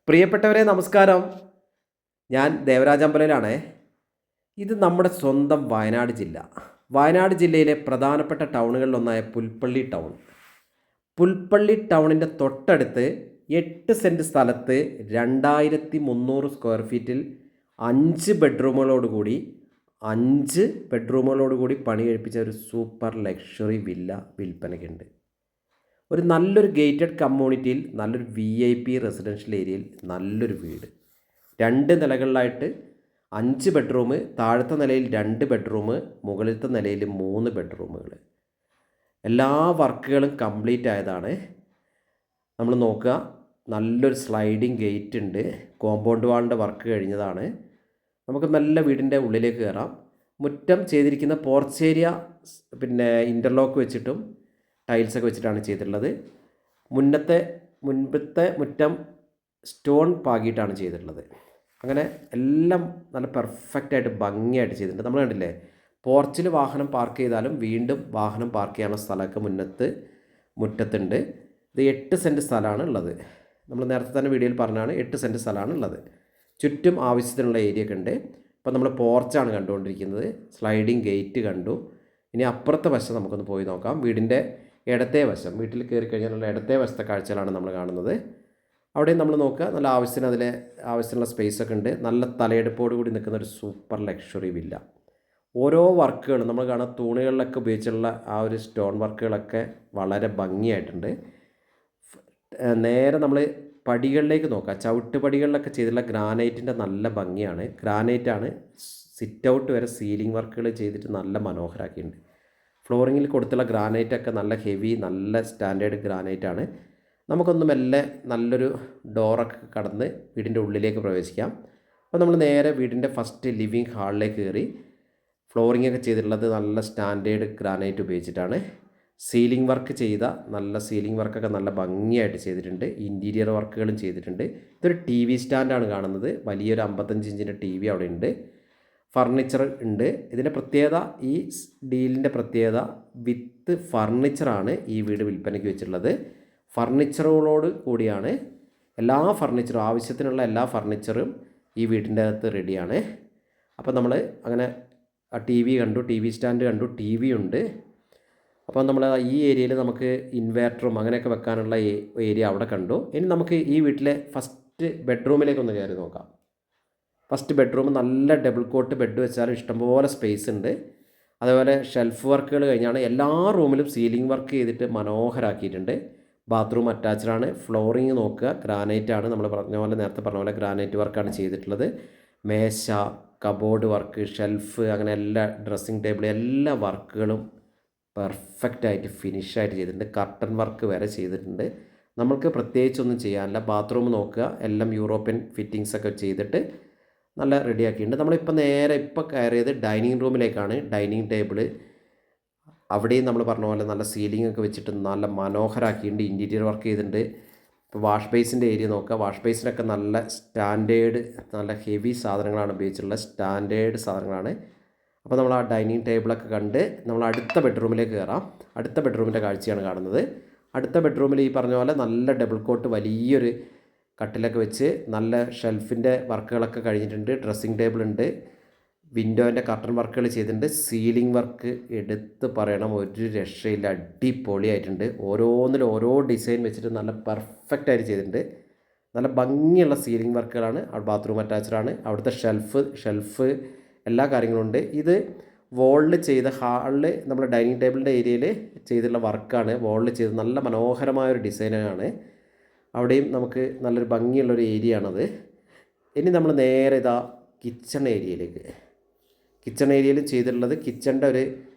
പ്രിയപ്പെട്ടവരെ നമസ്കാരം. ഞാൻ ദേവരാജമ്പലയിലാണേ. ഇത് നമ്മുടെ സ്വന്തം വയനാട് ജില്ല. വയനാട് ജില്ലയിലെ പ്രധാനപ്പെട്ട ടൗണുകളിലൊന്നായ പുൽപ്പള്ളി ടൗൺ. പുൽപ്പള്ളി ടൗണിൻ്റെ തൊട്ടടുത്ത് 8 സെൻറ്റ് സ്ഥലത്ത് 2300 സ്ക്വയർ ഫീറ്റിൽ 5 ബെഡ്റൂമുകളോടുകൂടി പണി കഴിപ്പിച്ച ഒരു സൂപ്പർ ലക്ഷറി വില്ല വിൽപ്പനയ്ക്കുണ്ട്. ഒരു നല്ലൊരു ഗേറ്റഡ് കമ്മ്യൂണിറ്റിയിൽ നല്ലൊരു VIP റെസിഡൻഷ്യൽ ഏരിയയിൽ നല്ലൊരു വീട്. 2 നിലകളിലായിട്ട് 5 ബെഡ്റൂം, താഴത്തെ നിലയിൽ 2 ബെഡ്റൂം, മുകളിലത്തെ നിലയിൽ 3 ബെഡ്റൂമുകൾ. എല്ലാ വർക്കുകളും കംപ്ലീറ്റ് ആയതാണ്. നമ്മൾ നോക്കുക, നല്ലൊരു സ്ലൈഡിങ് ഗേറ്റ് ഉണ്ട്. കോമ്പൗണ്ട് വാളിൻ്റെ വർക്ക് കഴിഞ്ഞതാണ്. നമുക്ക് നല്ല വീടിൻ്റെ ഉള്ളിലേക്ക് കയറാം. മുറ്റം ചെയ്തിരിക്കുന്ന പോർച്ച് ഏരിയ ഇൻ്റർലോക്ക് വെച്ചിട്ടും ടൈൽസൊക്കെ വെച്ചിട്ടാണ് ചെയ്തിട്ടുള്ളത്. മുൻപത്തെ മുറ്റം സ്റ്റോൺ പാകിയിട്ടാണ് ചെയ്തിട്ടുള്ളത്. അങ്ങനെ എല്ലാം നല്ല പെർഫെക്റ്റായിട്ട് ഭംഗിയായിട്ട് ചെയ്തിട്ടുണ്ട്. നമ്മൾ കണ്ടില്ലേ, പോർച്ചിൽ വാഹനം പാർക്ക് ചെയ്താലും വീണ്ടും വാഹനം പാർക്ക് ചെയ്യാനുള്ള സ്ഥലമൊക്കെ മുറ്റത്തുണ്ട്. ഇത് 8 സെൻറ്റ് സ്ഥലമാണ് ഉള്ളത്. നമ്മൾ നേരത്തെ തന്നെ വീഡിയോയിൽ പറഞ്ഞാണ് 8 സെൻറ്റ് സ്ഥലമാണ് ഉള്ളത്. ചുറ്റും ആവശ്യത്തിനുള്ള ഏരിയ ഒക്കെ ഉണ്ട്. ഇപ്പോൾ നമ്മൾ പോർച്ചാണ് കണ്ടുകൊണ്ടിരിക്കുന്നത്. സ്ലൈഡിങ് ഗേറ്റ് കണ്ടു. ഇനി അപ്പുറത്തെ വശം നമുക്കൊന്ന് പോയി നോക്കാം. വീടിൻ്റെ ഇടത്തെ വശം, വീട്ടിൽ കയറി കഴിഞ്ഞാലുള്ള ഇടത്തെ വശത്തെ കാഴ്ചകളാണ് നമ്മൾ കാണുന്നത്. അവിടെ നമ്മൾ നോക്കുക, നല്ല ആവശ്യത്തിനുള്ള സ്പേസൊക്കെ ഉണ്ട്. നല്ല തലയെടുപ്പോട് കൂടി നിൽക്കുന്ന ഒരു സൂപ്പർ ലക്ഷറി വില്ല. ഓരോ വർക്കുകളും നമ്മൾ കാണുന്ന തൂണുകളിലൊക്കെ ഉപയോഗിച്ചുള്ള ആ ഒരു സ്റ്റോൺ വർക്കുകളൊക്കെ വളരെ ഭംഗിയായിട്ടുണ്ട്. നേരെ നമ്മൾ പടികളിലേക്ക് നോക്കുക. ചവിട്ട് പടികളിലൊക്കെ ചെയ്തിട്ടുള്ള ഗ്രാനൈറ്റിൻ്റെ നല്ല ഭംഗിയാണ്. ഗ്രാനൈറ്റാണ്. സിറ്റ് ഔട്ട് വരെ സീലിംഗ് വർക്കുകൾ ചെയ്തിട്ട് നല്ല മനോഹരമാക്കിയിട്ടുണ്ട്. ഫ്ലോറിങ്ങിൽ കൊടുത്തുള്ള ഗ്രാനൈറ്റൊക്കെ നല്ല ഹെവി, നല്ല സ്റ്റാൻഡേർഡ് ഗ്രാനൈറ്റാണ്. നമുക്കൊന്ന് മെല്ലെ നല്ലൊരു ഡോറൊക്കെ കടന്ന് വീടിൻ്റെ ഉള്ളിലേക്ക് പ്രവേശിക്കാം. അപ്പോൾ നമ്മൾ നേരെ വീടിൻ്റെ ഫസ്റ്റ് ലിവിങ് ഹാളിലേക്ക് കയറി. ഫ്ലോറിങ്ങൊക്കെ ചെയ്തിട്ടുള്ളത് നല്ല സ്റ്റാൻഡേർഡ് ഗ്രാനൈറ്റ് ഉപയോഗിച്ചിട്ടാണ്. സീലിംഗ് വർക്ക് നല്ല സീലിംഗ് വർക്കൊക്കെ നല്ല ഭംഗിയായിട്ട് ചെയ്തിട്ടുണ്ട്. ഇൻറ്റീരിയർ വർക്കുകളും ചെയ്തിട്ടുണ്ട്. ഇതൊരു TV സ്റ്റാൻഡാണ് കാണുന്നത്. വലിയൊരു 55 ഇഞ്ചിൻ്റെ TV അവിടെ ഉണ്ട്. ഫർണിച്ചർ ഉണ്ട്. ഇതിൻ്റെ പ്രത്യേകത, ഈ ഡീലിൻ്റെ പ്രത്യേകത, വിത്ത് ഫർണിച്ചറാണ് ഈ വീട് വിൽപ്പനയ്ക്ക് വെച്ചിട്ടുള്ളത്. ഫർണിച്ചറുകളോട് കൂടിയാണ് എല്ലാ ഫർണിച്ചറും, ആവശ്യത്തിനുള്ള എല്ലാ ഫർണിച്ചറും ഈ വീടിൻ്റെ അകത്ത് റെഡിയാണ്. അപ്പോൾ നമ്മൾ അങ്ങനെ TV കണ്ടു, TV സ്റ്റാൻഡ് കണ്ടു, TV ഉണ്ട്. അപ്പോൾ നമ്മൾ ഈ ഏരിയയിൽ നമുക്ക് ഇൻവേർട്ടറും അങ്ങനെയൊക്കെ വെക്കാനുള്ള ഏരിയ അവിടെ കണ്ടു. ഇനി നമുക്ക് ഈ വീട്ടിലെ ഫസ്റ്റ് ബെഡ്റൂമിലേക്കൊന്ന് കയറി നോക്കാം. ഫസ്റ്റ് ബെഡ്റൂം നല്ല ഡബിൾ കോട്ട് ബെഡ് വെച്ചാൽ ഇഷ്ടംപോലെ സ്പേസ് ഉണ്ട്. അതേപോലെ ഷെൽഫ് വർക്കുകൾ കഴിഞ്ഞാണ്. എല്ലാ റൂമിലും സീലിംഗ് വർക്ക് ചെയ്തിട്ട് മനോഹരമാക്കിയിട്ടുണ്ട്. ബാത്റൂം അറ്റാച്ച്ഡാണ്. ഫ്ലോറിങ് നോക്കുക, ഗ്രാനൈറ്റാണ്. നമ്മൾ നേരത്തെ പറഞ്ഞ പോലെ ഗ്രാനൈറ്റ് വർക്കാണ് ചെയ്തിട്ടുള്ളത്. മേശ, കബോർഡ് വർക്ക്, ഷെൽഫ്, അങ്ങനെ എല്ലാ ഡ്രസ്സിങ് ടേബിൾ, എല്ലാ വർക്കുകളും പെർഫെക്റ്റായിട്ട് ഫിനിഷായിട്ട് ചെയ്തിട്ടുണ്ട്. കർട്ടൻ വർക്ക് വരെ ചെയ്തിട്ടുണ്ട്. നമ്മൾക്ക് പ്രത്യേകിച്ചൊന്നും ചെയ്യാനില്ല. ബാത്റൂം നോക്കുക, എല്ലാം യൂറോപ്യൻ ഫിറ്റിങ്സൊക്കെ ചെയ്തിട്ട് നല്ല റെഡിയാക്കിയിട്ടുണ്ട്. നമ്മളിപ്പോൾ നേരെ കയറിയത് ഡൈനിങ് റൂമിലേക്കാണ്. ഡൈനിങ് ടേബിള് അവിടെയും നമ്മൾ പറഞ്ഞ പോലെ നല്ല സീലിംഗ് ഒക്കെ വെച്ചിട്ട് നല്ല മനോഹരമാക്കിയിട്ടുണ്ട്. ഇൻറ്റീരിയർ വർക്ക് ചെയ്തിട്ടുണ്ട്. ഇപ്പോൾ വാഷ് ബേസിൻ്റെ ഏരിയ നോക്കുക. വാഷ് ബേസിനൊക്കെ നല്ല സ്റ്റാൻഡേർഡ്, നല്ല ഹെവി സാധനങ്ങളാണ് ഉപയോഗിച്ചിട്ടുള്ളത്. സ്റ്റാൻഡേർഡ് സാധനങ്ങളാണ്. അപ്പോൾ നമ്മൾ ആ ഡൈനിങ് ടേബിളൊക്കെ കണ്ട് നമ്മൾ അടുത്ത ബെഡ്റൂമിലേക്ക് കയറാം. അടുത്ത ബെഡ്റൂമിൻ്റെ കാഴ്ചയാണ് കാണുന്നത്. അടുത്ത ബെഡ്റൂമിൽ ഈ പറഞ്ഞ പോലെ നല്ല ഡബിൾ കോട്ട് വലിയൊരു കട്ടിലൊക്കെ വെച്ച് നല്ല ഷെൽഫിൻ്റെ വർക്കുകളൊക്കെ കഴിഞ്ഞിട്ടുണ്ട്. ഡ്രസ്സിങ് ടേബിൾ ഉണ്ട്. വിൻഡോൻ്റെ കർട്ടൻ വർക്കുകൾ ചെയ്തിട്ടുണ്ട്. സീലിംഗ് വർക്ക് എടുത്ത് പറയണം, ഒരു രക്ഷയില്ല, അടിപൊളിയായിട്ടുണ്ട്. ഓരോന്നിലും ഓരോ ഡിസൈൻ വെച്ചിട്ട് നല്ല പെർഫെക്റ്റായിട്ട് ചെയ്തിട്ടുണ്ട്. നല്ല ഭംഗിയുള്ള സീലിംഗ് വർക്കുകളാണ്. ബാത്റൂം അറ്റാച്ച്ഡാണ്. അവിടുത്തെ ഷെൽഫ് എല്ലാ കാര്യങ്ങളും ഉണ്ട്. ഇത് വോളിൽ ചെയ്ത, ഹാളിൽ നമ്മൾ ഡൈനിങ് ടേബിളിൻ്റെ ഏരിയയിൽ ചെയ്തിട്ടുള്ള വർക്കാണ്. വോളിൽ ചെയ്ത് നല്ല മനോഹരമായൊരു ഡിസൈനാണ്. അവിടെയും നമുക്ക് നല്ലൊരു ഭംഗിയുള്ളൊരു ഏരിയ ആണത്. ഇനി നമ്മൾ നേരെ കിച്ചൺ ഏരിയയിൽ ചെയ്തിട്ടുള്ളത്, കിച്ചണിൻ്റെ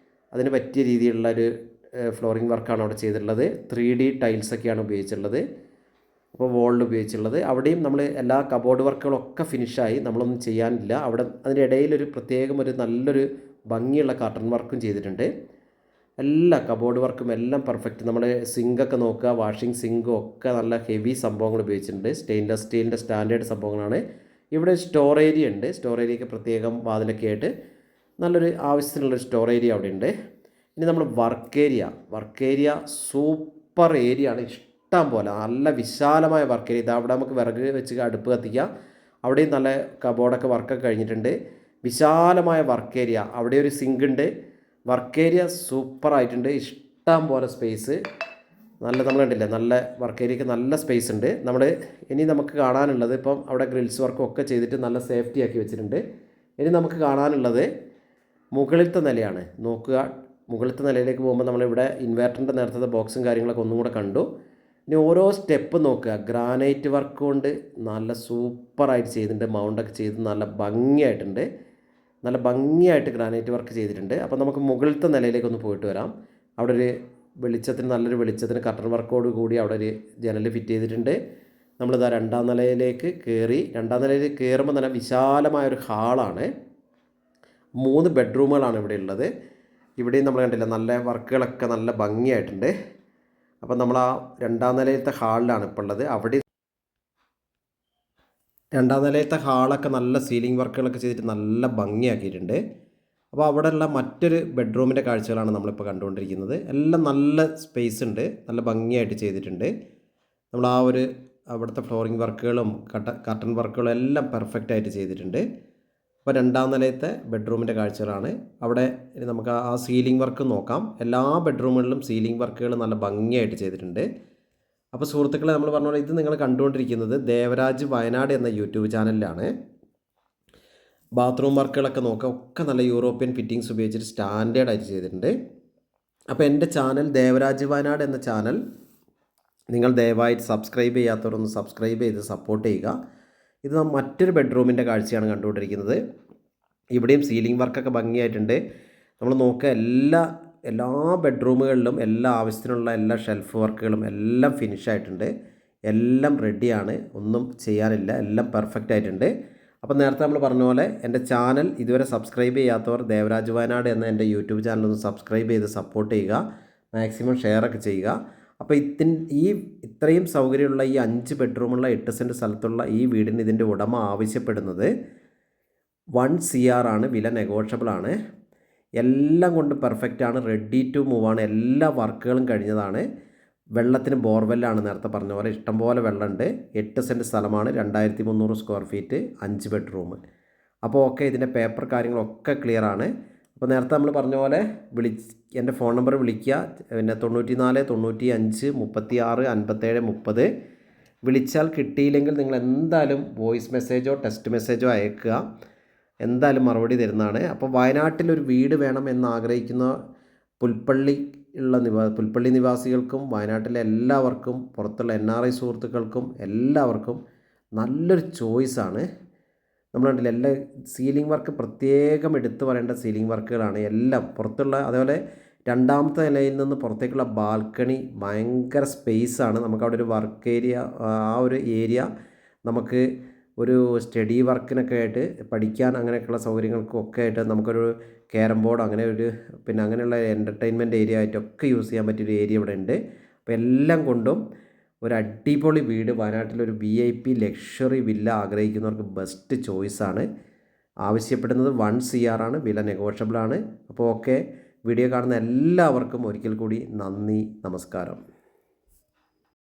അതിന് പറ്റിയ രീതിയിലുള്ള ഒരു ഫ്ലോറിംഗ് വർക്കാണ് അവിടെ ചെയ്തിട്ടുള്ളത്. 3D ടൈൽസൊക്കെയാണ് ഉപയോഗിച്ചിട്ടുള്ളത്. അപ്പോൾ വോളിൽ ഉപയോഗിച്ചിട്ടുള്ളത്. അവിടെയും നമ്മൾ എല്ലാ കബോർഡ് വർക്കുകളൊക്കെ ഫിനിഷായി. നമ്മളൊന്നും ചെയ്യാനില്ല. അവിടെ അതിൻ്റെ ഇടയിലൊരു പ്രത്യേകം ഒരു നല്ലൊരു ഭംഗിയുള്ള കർട്ടൻ വർക്കും ചെയ്തിട്ടുണ്ട്. എല്ലാ കബോർഡ് വർക്കും എല്ലാം പെർഫെക്റ്റ്. നമ്മൾ സിങ്കൊക്കെ നോക്കുക, വാഷിംഗ് സിങ്കും ഒക്കെ നല്ല ഹെവി സംഭവങ്ങൾ ഉപയോഗിച്ചിട്ടുണ്ട്. സ്റ്റെയിൻലെസ് സ്റ്റീലിൻ്റെ സ്റ്റാൻഡേർഡ് സംഭവങ്ങളാണ്. ഇവിടെ സ്റ്റോർ ഏരിയ ഉണ്ട്. സ്റ്റോർ ഏരിയയ്ക്ക് പ്രത്യേകം വാതിലൊക്കെ ആയിട്ട് നല്ലൊരു ആവശ്യത്തിനുള്ളൊരു സ്റ്റോർ ഏരിയ അവിടെ ഉണ്ട്. ഇനി നമ്മൾ വർക്ക് ഏരിയ സൂപ്പർ ഏരിയ ആണ്. ഇഷ്ടം പോലെ നല്ല വിശാലമായ വർക്ക് ഏരിയ. അവിടെ നമുക്ക് വിറക് വെച്ച് അടുപ്പ് കത്തിക്കാം. അവിടെയും നല്ല കബോർഡൊക്കെ വർക്കൊക്കെ കഴിഞ്ഞിട്ടുണ്ട്. വിശാലമായ വർക്ക് ഏരിയ. അവിടെ ഒരു സിങ്ക് ഉണ്ട്. വർക്ക് ഏരിയ സൂപ്പറായിട്ടുണ്ട്. ഇഷ്ടം പോലെ സ്പേസ്. നമ്മൾ കണ്ടില്ലേ, നല്ല വർക്ക് ഏരിയക്ക് നല്ല സ്പേസ് ഉണ്ട്. ഇനി നമുക്ക് കാണാനുള്ളത്, ഇപ്പം അവിടെ ഗ്രിൽസ് വർക്കും ഒക്കെ ചെയ്തിട്ട് നല്ല സേഫ്റ്റി ആക്കി വെച്ചിട്ടുണ്ട്. ഇനി നമുക്ക് കാണാനുള്ളത് മുകളിലത്തെ നിലയാണ്. നോക്കുക, മുകളിലത്തെ നിലയിലേക്ക് പോകുമ്പോൾ നമ്മളിവിടെ ഇൻവേർട്ടറിൻ്റെ നേരത്തെ ബോക്സും കാര്യങ്ങളൊക്കെ ഒന്നും കൂടെ കണ്ടു. ഇനി ഓരോ സ്റ്റെപ്പ് നോക്കുക. ഗ്രാനൈറ്റ് വർക്ക് കൊണ്ട് നല്ല സൂപ്പറായിട്ട് ചെയ്തിട്ടുണ്ട്. മൗണ്ടൊക്കെ ചെയ്ത് നല്ല ഭംഗിയായിട്ടുണ്ട്. നല്ല ഭംഗിയായിട്ട് ഗ്രാനൈറ്റ് വർക്ക് ചെയ്തിട്ടുണ്ട്. അപ്പോൾ നമുക്ക് മുകളിലത്തെ നിലയിലേക്ക് ഒന്ന് പോയിട്ട് വരാം. അവിടെ ഒരു നല്ലൊരു വെളിച്ചത്തിന് കർട്ടൻ വർക്കോട് കൂടി അവിടെ ഒരു ജനൽ ഫിറ്റ് ചെയ്തിട്ടുണ്ട്. നമ്മളിതാ രണ്ടാം നിലയിലേക്ക് കയറി. രണ്ടാം നിലയിൽ കയറുമ്പോൾ തന്നെ വിശാലമായൊരു ഹാളാണ്. 3 ബെഡ്റൂമുകളാണ് ഇവിടെ ഉള്ളത്. ഇവിടെയും നമ്മൾ കണ്ടില്ല, നല്ല വർക്കുകളൊക്കെ നല്ല ഭംഗിയായിട്ടുണ്ട്. അപ്പം നമ്മൾ ആ രണ്ടാം നിലയിലത്തെ ഹാളിലാണ് ഇപ്പോൾ ഉള്ളത്. അവിടെ രണ്ടാം നിലയിലത്തെ ഹാളൊക്കെ നല്ല സീലിംഗ് വർക്കുകളൊക്കെ ചെയ്തിട്ട് നല്ല ഭംഗിയാക്കിയിട്ടുണ്ട്. അപ്പോൾ അവിടെയുള്ള മറ്റൊരു ബെഡ്റൂമിൻ്റെ കാഴ്ചകളാണ് നമ്മളിപ്പോൾ കണ്ടുകൊണ്ടിരിക്കുന്നത്. എല്ലാം നല്ല സ്പേസ് ഉണ്ട്, നല്ല ഭംഗിയായിട്ട് ചെയ്തിട്ടുണ്ട്. നമ്മൾ അവിടുത്തെ ഫ്ലോറിംഗ് വർക്കുകളും കർട്ടൻ വർക്കുകളും എല്ലാം പെർഫെക്റ്റായിട്ട് ചെയ്തിട്ടുണ്ട്. അപ്പോൾ രണ്ടാം നിലയത്തെ ബെഡ്റൂമിൻ്റെ കാഴ്ചകളാണ്. അവിടെ നമുക്ക് ആ സീലിംഗ് വർക്ക് നോക്കാം. എല്ലാ ബെഡ്റൂമുകളിലും സീലിംഗ് വർക്കുകൾ നല്ല ഭംഗിയായിട്ട് ചെയ്തിട്ടുണ്ട്. അപ്പോൾ സുഹൃത്തുക്കളെ, നമ്മൾ പറഞ്ഞ പോലെ ഇത് നിങ്ങൾ കണ്ടുകൊണ്ടിരിക്കുന്നത് ദേവരാജ് വയനാട് എന്ന യൂട്യൂബ് ചാനലിലാണ്. ബാത്റൂം വർക്കുകളൊക്കെ നോക്കുക, ഒക്കെ നല്ല യൂറോപ്യൻ ഫിറ്റിങ്സ് ഉപയോഗിച്ചിട്ട് സ്റ്റാൻഡേർഡായിട്ട് ചെയ്തിട്ടുണ്ട്. അപ്പോൾ എൻ്റെ ചാനൽ ദേവരാജ് വയനാട് എന്ന ചാനൽ നിങ്ങൾ ദയവായിട്ട് സബ്സ്ക്രൈബ് ചെയ്യാത്തവരൊന്ന് സബ്സ്ക്രൈബ് ചെയ്ത് സപ്പോർട്ട് ചെയ്യുക. ഇത് മറ്റൊരു ബെഡ്റൂമിൻ്റെ കാഴ്ചയാണ് കണ്ടുകൊണ്ടിരിക്കുന്നത്. ഇവിടെയും സീലിംഗ് വർക്കൊക്കെ ഭംഗിയായിട്ടുണ്ട്. നമ്മൾ നോക്കുക, എല്ലാ ബെഡ്റൂമുകളിലും എല്ലാ ആവശ്യത്തിനുള്ള എല്ലാ ഷെൽഫ് വർക്കുകളും എല്ലാം ഫിനിഷായിട്ടുണ്ട്. എല്ലാം റെഡിയാണ്, ഒന്നും ചെയ്യാനില്ല, എല്ലാം പെർഫെക്റ്റ് ആയിട്ടുണ്ട്. അപ്പോൾ നേരത്തെ നമ്മൾ പറഞ്ഞ പോലെ എൻ്റെ ചാനൽ ഇതുവരെ സബ്സ്ക്രൈബ് ചെയ്യാത്തവർ ദേവരാജ് വയനാട് എന്ന എൻ്റെ യൂട്യൂബ് ചാനൽ ഒന്ന് സബ്സ്ക്രൈബ് ചെയ്ത് സപ്പോർട്ട് ചെയ്യുക. മാക്സിമം ഷെയറൊക്കെ ചെയ്യുക. അപ്പോൾ ഇത്രയും സൗകര്യമുള്ള ഈ 5 ബെഡ്റൂമുള്ള 8 സെൻറ്റ് സ്ഥലത്തുള്ള ഈ വീടിന് ഇതിൻ്റെ ഉടമ ആവശ്യപ്പെടുന്നത് 1 CR ആണ്. വില നെഗോഷ്യബിൾ ആണ്. എല്ലാം കൊണ്ട് പെർഫെക്റ്റ് ആണ്. റെഡി ടു മൂവ് ആണ്. എല്ലാ വർക്കുകളും കഴിഞ്ഞതാണ്. വെള്ളത്തിന് ബോർവെല്ലാണ്. നേരത്തെ പറഞ്ഞ പോലെ ഇഷ്ടംപോലെ വെള്ളമുണ്ട്. 8 സെൻറ്റ് സ്ഥലമാണ്. 2300 സ്ക്വയർ ഫീറ്റ്, 5 ബെഡ്റൂം. അപ്പോൾ ഓക്കെ, ഇതിൻ്റെ പേപ്പർ കാര്യങ്ങളൊക്കെ ക്ലിയർ ആണ്. അപ്പോൾ നേരത്തെ നമ്മൾ പറഞ്ഞ പോലെ എൻ്റെ ഫോൺ നമ്പർ വിളിക്കുക. പിന്നെ 94 95 36 57 30. വിളിച്ചാൽ കിട്ടിയില്ലെങ്കിൽ നിങ്ങൾ എന്തായാലും വോയിസ് മെസ്സേജോ ടെക്സ്റ്റ് മെസ്സേജോ അയക്കുക. എന്തായാലും മറുപടി തരുന്നതാണ്. അപ്പോൾ വയനാട്ടിലൊരു വീട് വേണം എന്നാഗ്രഹിക്കുന്ന പുൽപ്പള്ളി നിവാസികൾക്കും വയനാട്ടിലെ എല്ലാവർക്കും പുറത്തുള്ള NRI സുഹൃത്തുക്കൾക്കും എല്ലാവർക്കും നല്ലൊരു ചോയ്സാണ്. നമ്മൾ കണ്ടില്ല, എല്ലാ സീലിംഗ് വർക്ക് പ്രത്യേകം എടുത്തു പറയേണ്ട സീലിംഗ് വർക്കുകളാണ് എല്ലാം. പുറത്തുള്ള അതേപോലെ രണ്ടാമത്തെ നിലയിൽ നിന്ന് പുറത്തേക്കുള്ള ബാൽക്കണി ഭയങ്കര സ്പേസാണ്. നമുക്കവിടെ ഒരു വർക്ക് ഏരിയ, ആ ഒരു ഏരിയ നമുക്ക് ഒരു സ്റ്റഡി വർക്കിനൊക്കെ ആയിട്ട് പഠിക്കാൻ അങ്ങനെയൊക്കെയുള്ള സൗകര്യങ്ങൾക്കും ഒക്കെ ആയിട്ട് നമുക്കൊരു ക്യാരം ബോർഡ് പിന്നെ അങ്ങനെയുള്ള എൻ്റർടൈൻമെൻറ്റ് ഏരിയ ആയിട്ടൊക്കെ യൂസ് ചെയ്യാൻ പറ്റിയൊരു ഏരിയ ഇവിടെ ഉണ്ട്. അപ്പോൾ എല്ലാം കൊണ്ടും ഒരു അടിപൊളി വീട്, വയനാട്ടിലൊരു VIP ലക്ഷറി വില്ല ആഗ്രഹിക്കുന്നവർക്ക് ബെസ്റ്റ് ചോയ്സാണ്. ആവശ്യപ്പെടുന്നത് 1 CR ആണ്. വില നെഗോഷ്യബിൾ ആണ്. അപ്പോൾ ഓക്കെ, വീഡിയോ കാണുന്ന എല്ലാവർക്കും ഒരിക്കൽ കൂടി നന്ദി, നമസ്കാരം.